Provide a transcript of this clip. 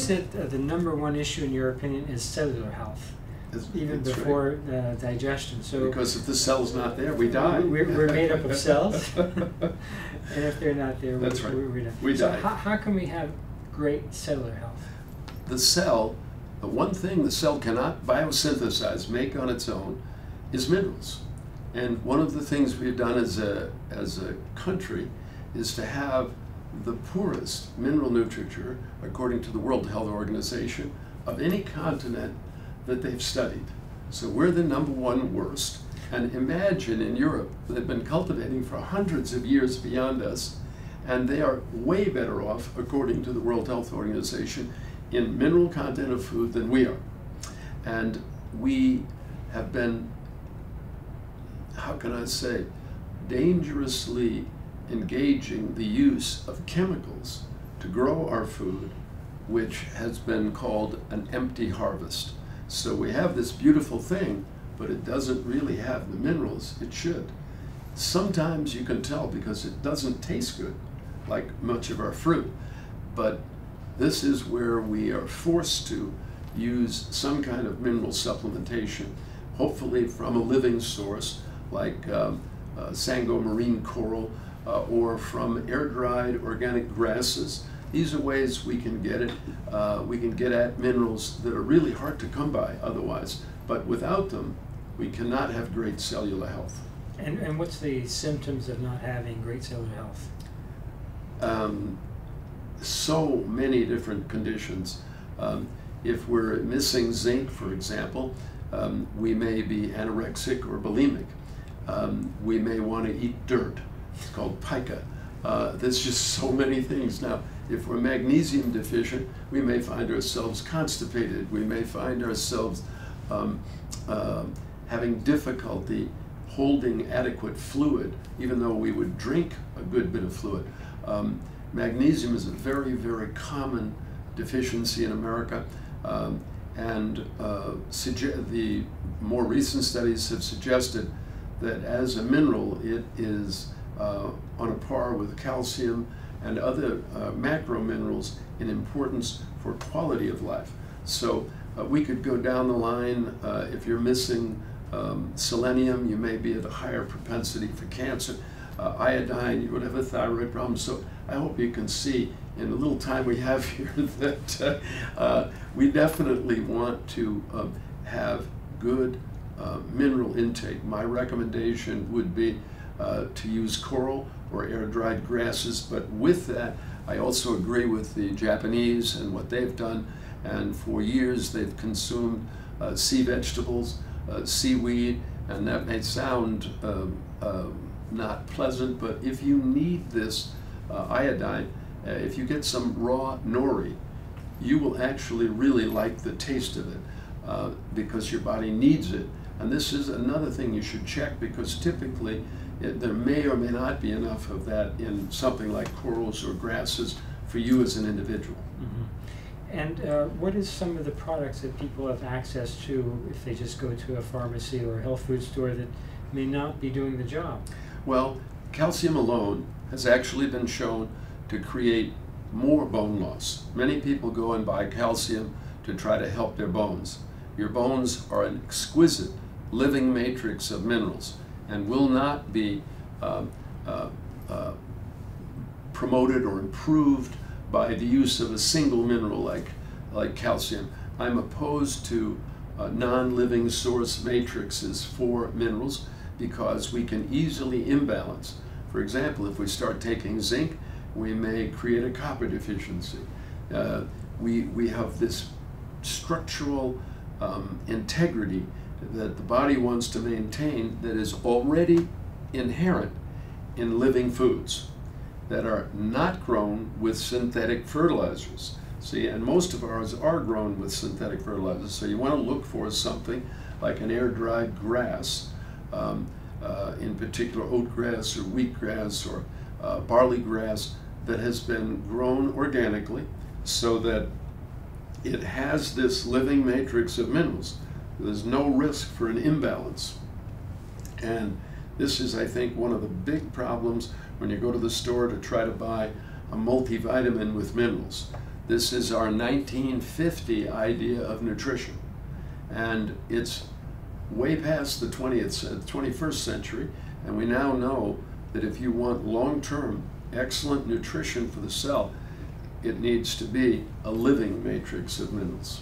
said the number one issue, in your opinion, is cellular health, even before digestion. So because if the cell's not there, we die. We're made up of cells, and if they're not there, that's right. We die. So how can we have great cellular health? The cell, the one thing the cell cannot biosynthesize, make on its own, is minerals. And one of the things we've done as a country is to have the poorest mineral literature, according to the World Health Organization, of any continent that they've studied. So we're the #1 worst. And imagine in Europe, they've been cultivating for hundreds of years beyond us, and they are way better off, according to the World Health Organization, in mineral content of food than we are. And we have been, how can I say, dangerously engaging the use of chemicals to grow our food, which has been called an empty harvest. So we have this beautiful thing, but it doesn't really have the minerals it should. Sometimes you can tell because it doesn't taste good, like much of our fruit. But this is where we are forced to use some kind of mineral supplementation, hopefully from a living source, like Sango marine coral, or from air-dried organic grasses. These are ways we can get it. We can get at minerals that are really hard to come by otherwise, but without them, we cannot have great cellular health. And what's the symptoms of not having great cellular health? So many different conditions. If we're missing zinc, for example, we may be anorexic or bulimic. We may want to eat dirt. It's called pica. There's just so many things. Now, if we're magnesium deficient, we may find ourselves constipated. We may find ourselves having difficulty holding adequate fluid, even though we would drink a good bit of fluid. Magnesium is a very, very common deficiency in America, and the more recent studies have suggested that as a mineral, it is on a par with calcium and other macro minerals in importance for quality of life. So we could go down the line. If you're missing selenium, you may be at a higher propensity for cancer. Iodine, you would have a thyroid problem. So I hope you can see in the little time we have here that we definitely want to have good mineral intake. My recommendation would be to use coral or air-dried grasses, but with that, I also agree with the Japanese and what they've done, and for years they've consumed sea vegetables, seaweed, and that may sound not pleasant, but if you need this iodine, if you get some raw nori, you will actually really like the taste of it because your body needs it. And this is another thing you should check, because typically there may or may not be enough of that in something like corals or grasses for you as an individual. Mm-hmm. And what is some of the products that people have access to if they just go to a pharmacy or a health food store that may not be doing the job? Well, calcium alone has actually been shown to create more bone loss. Many people go and buy calcium to try to help their bones. Your bones are an exquisite living matrix of minerals and will not be promoted or improved by the use of a single mineral like calcium. I'm opposed to non-living source matrices for minerals because we can easily imbalance. For example, if we start taking zinc, we may create a copper deficiency. We have this structural integrity that the body wants to maintain that is already inherent in living foods that are not grown with synthetic fertilizers. See, and most of ours are grown with synthetic fertilizers, so you want to look for something like an air-dried grass, in particular oat grass or wheat grass or barley grass that has been grown organically so that it has this living matrix of minerals. There's no risk for an imbalance. And this is, I think, one of the big problems when you go to the store to try to buy a multivitamin with minerals. This is our 1950 idea of nutrition. And it's way past the 21st century, and we now know that if you want long-term excellent nutrition for the cell, it needs to be a living matrix of minerals.